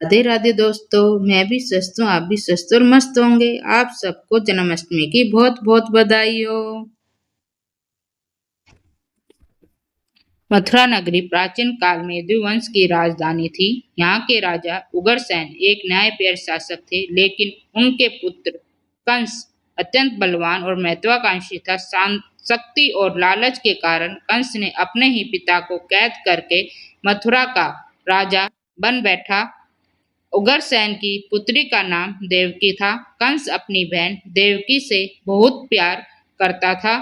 राधे राधे दोस्तों, मैं भी स्वस्थ हूँ, आप भी स्वस्थ और मस्त होंगे। आप सबको जन्माष्टमी की बहुत बहुत बधाई हो। मथुरा नगरी प्राचीन काल में यदुवंश की राजधानी थी। यहाँ के राजा उग्रसेन एक न्यायप्रिय शासक थे, लेकिन उनके पुत्र कंस अत्यंत बलवान और महत्वाकांक्षी था। शक्ति और लालच के कारण कंस ने अपने ही पिता को कैद करके मथुरा का राजा बन बैठा। उग्रसेन की पुत्री का नाम देवकी था। कंस अपनी बहन देवकी से बहुत प्यार करता था।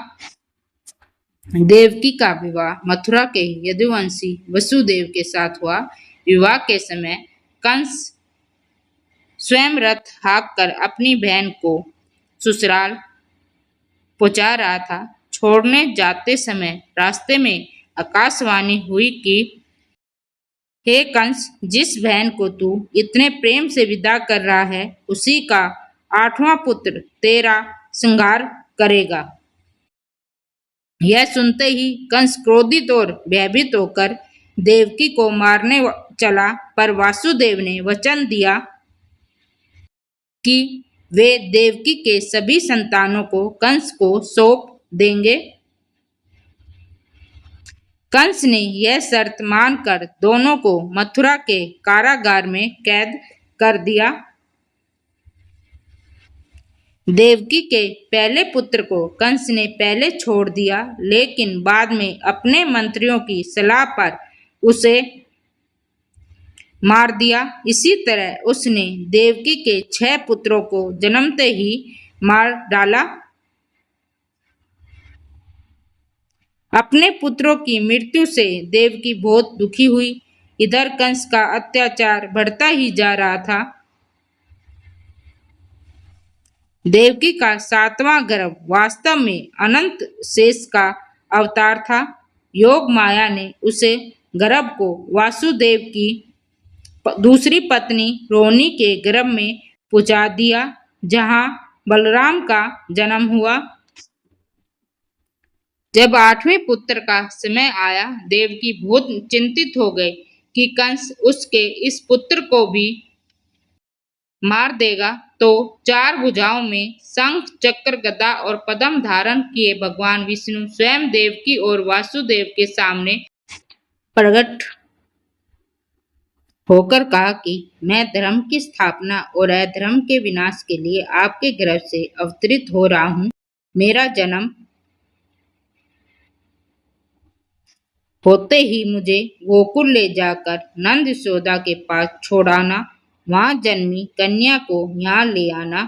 देवकी का विवाह मथुरा के यदुवंशी वसुदेव के साथ हुआ। विवाह के समय कंस स्वयं रथ हाँक कर अपनी बहन को ससुराल पहुंचा रहा था। छोड़ने जाते समय रास्ते में आकाशवाणी हुई कि हे कंस, जिस बहन को तू इतने प्रेम से विदा कर रहा है, उसी का 8वां पुत्र तेरा श्रृंगार करेगा। यह सुनते ही कंस क्रोधित और भयभीत होकर देवकी को मारने चला, पर वासुदेव ने वचन दिया कि वे देवकी के सभी संतानों को कंस को सौंप देंगे। कंस ने यह शर्त मानकर दोनों को मथुरा के कारागार में कैद कर दिया। देवकी के पहले पुत्र को कंस ने पहले छोड़ दिया, लेकिन बाद में अपने मंत्रियों की सलाह पर उसे मार दिया। इसी तरह उसने देवकी के 6 पुत्रों को जन्मते ही मार डाला। अपने पुत्रों की मृत्यु से देवकी बहुत दुखी हुई। इधर कंस का अत्याचार बढ़ता ही जा रहा था। देवकी का 7वां गर्भ वास्तव में अनंत शेष का अवतार था। योग माया ने उसे गर्भ को वासुदेव की दूसरी पत्नी रोहिणी के गर्भ में पहुंचा दिया, जहां बलराम का जन्म हुआ। जब 8वें पुत्र का समय आया, देवकी बहुत चिंतित हो गई कि कंस उसके इस पुत्र को भी मार देगा। तो 4 भुजाओं में शंख, चक्र, गदा और पद्म धारण किए भगवान विष्णु स्वयं देवकी और वासुदेव के सामने प्रकट होकर कहा कि मैं धर्म की स्थापना और अधर्म के विनाश के लिए आपके गर्भ से अवतरित हो रहा हूँ। मेरा जन्म होते ही मुझे गोकुल ले जाकर नंद यशोदा के पास छोड़ाना, वहां जन्मी कन्या को यहाँ ले आना।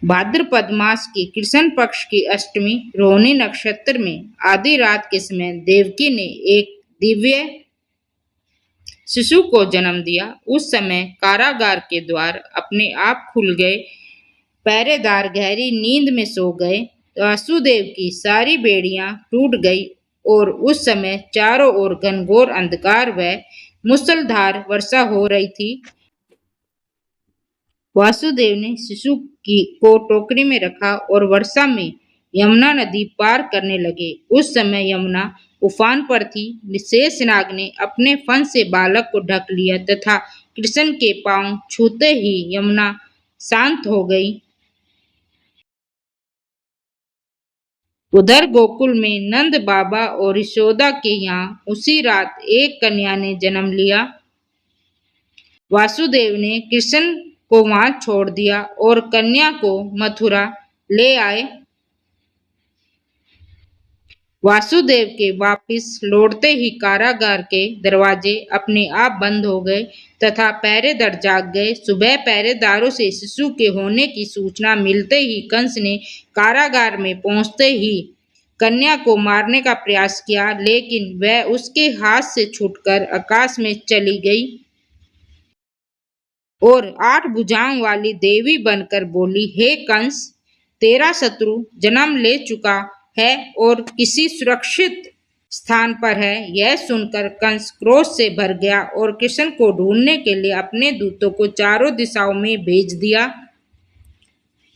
भाद्रपद मास की कृष्ण पक्ष की अष्टमी रोहिणी नक्षत्र में आधी रात के समय देवकी ने एक दिव्य शिशु को जन्म दिया। उस समय कारागार के द्वार अपने आप खुल गए। पहरेदार गहरी नींद में सो गए। वासुदेव की सारी बेड़ियां टूट गई और उस समय चारों ओर घनघोर अंधकार व मूसलधार वर्षा हो रही थी। वासुदेव ने शिशु को टोकरी में रखा और वर्षा में यमुना नदी पार करने लगे। उस समय यमुना उफान पर थी। शेषनाग ने अपने फन से बालक को ढक लिया तथा कृष्ण के पांव छूते ही यमुना शांत हो गई। उधर गोकुल में नंद बाबा और यशोदा के यहाँ उसी रात एक कन्या ने जन्म लिया। वासुदेव ने कृष्ण को वहां छोड़ दिया और कन्या को मथुरा ले आए। वासुदेव के वापस लौटते ही कारागार के दरवाजे अपने आप बंद हो गए तथा पहरेदार जाग गए। सुबह पहरेदारों से शिशु के होने की सूचना मिलते ही कंस ने कारागार में पहुंचते ही कन्या को मारने का प्रयास किया, लेकिन वह उसके हाथ से छूटकर आकाश में चली गई और 8 भुजाओं वाली देवी बनकर बोली, हे कंस, तेरा शत्रु जन्म ले चुका है और किसी सुरक्षित स्थान पर है। यह सुनकर कंस क्रोध से भर गया और कृष्ण को ढूंढने के लिए अपने दूतों को चारों दिशाओं में भेज दिया।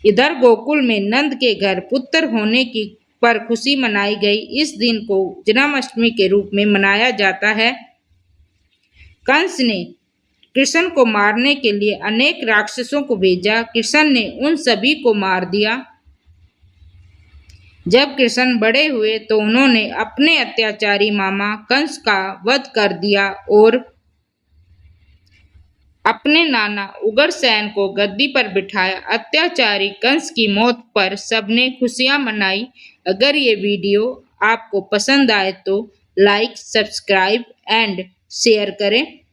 इधर गोकुल में नंद के घर पुत्र होने की पर खुशी मनाई गई। इस दिन को जन्माष्टमी के रूप में मनाया जाता है। कंस ने कृष्ण को मारने के लिए अनेक राक्षसों को भेजा। कृष्ण ने उन सभी को मार दिया। जब कृष्ण बड़े हुए तो उन्होंने अपने अत्याचारी मामा कंस का वध कर दिया और अपने नाना उग्रसेन को गद्दी पर बिठाया। अत्याचारी कंस की मौत पर सबने खुशियां मनाई। अगर ये वीडियो आपको पसंद आए तो लाइक, सब्सक्राइब एंड शेयर करें।